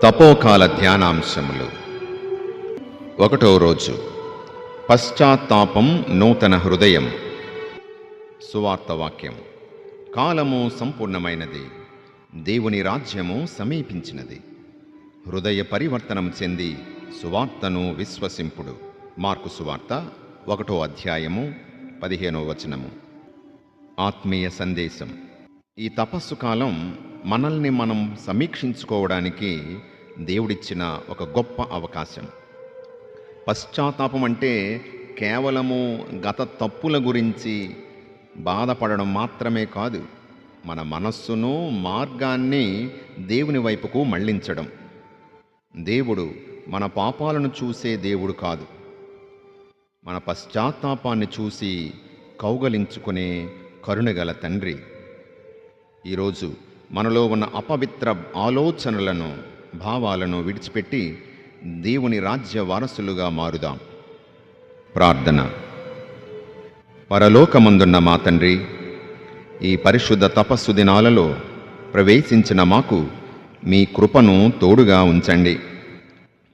తపోకాల ధ్యానాంశములు. 1వ రోజు. పశ్చాత్తాపం నూతన హృదయం. సువార్త వాక్యం. కాలము సంపూర్ణమైనది, దేవుని రాజ్యము సమీపించినది. హృదయ పరివర్తనం చెంది సువార్తను విశ్వసింపుడు. మార్కు సువార్త 1వ అధ్యాయము 15వ వచనము. ఆత్మీయ సందేశం. ఈ తపస్సు కాలం మనల్ని మనం సమీక్షించుకోవడానికి దేవుడిచ్చిన ఒక గొప్ప అవకాశం. పశ్చాత్తాపం అంటే కేవలము గత తప్పుల గురించి బాధపడడం మాత్రమే కాదు, మన మనస్సును, మార్గాన్ని దేవుని వైపుకు మళ్ళించడం. దేవుడు మన పాపాలను చూసే దేవుడు కాదు, మన పశ్చాత్తాపాన్ని చూసి కౌగలించుకునే కరుణగల తండ్రి. ఈరోజు మనలో ఉన్న అపవిత్ర ఆలోచనలను, భావాలను విడిచిపెట్టి దేవుని రాజ్య వారసులుగా మారుదాం. ప్రార్థన. పరలోకమందున్న మా తండ్రి, ఈ పరిశుద్ధ తపస్సు దినాలలో ప్రవేశించిన మాకు మీ కృపను తోడుగా ఉంచండి.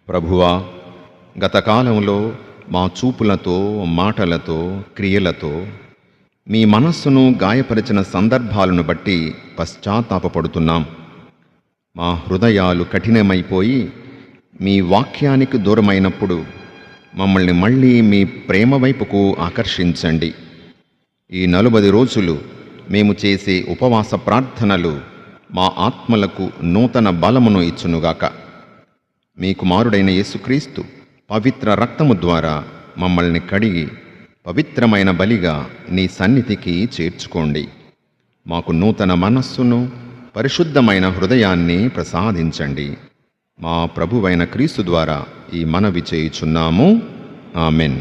ప్రభువా, గత కాలంలో మా చూపులతో, మాటలతో, క్రియలతో మీ మనస్సును గాయపరిచిన సందర్భాలను బట్టి పశ్చాత్తాపపడుతున్నాం. మా హృదయాలు కఠినమైపోయి మీ వాక్యానికి దూరమైనప్పుడు మమ్మల్ని మళ్ళీ మీ ప్రేమ వైపుకు ఆకర్షించండి. ఈ 40 రోజులు మేము చేసే ఉపవాస ప్రార్థనలు మా ఆత్మలకు నూతన బలమును ఇచ్చునుగాక. మీ కుమారుడైన యేసుక్రీస్తు పవిత్ర రక్తము ద్వారా మమ్మల్ని కడిగి పవిత్రమైన బలిగా నీ సన్నిధికి చేర్చుకోండి. మాకు నూతన మనస్సును, పరిశుద్ధమైన హృదయాన్ని ప్రసాదించండి. మా ప్రభువైన క్రీస్తు ద్వారా ఈ మనవి చేయుచున్నాము. ఆమెన్.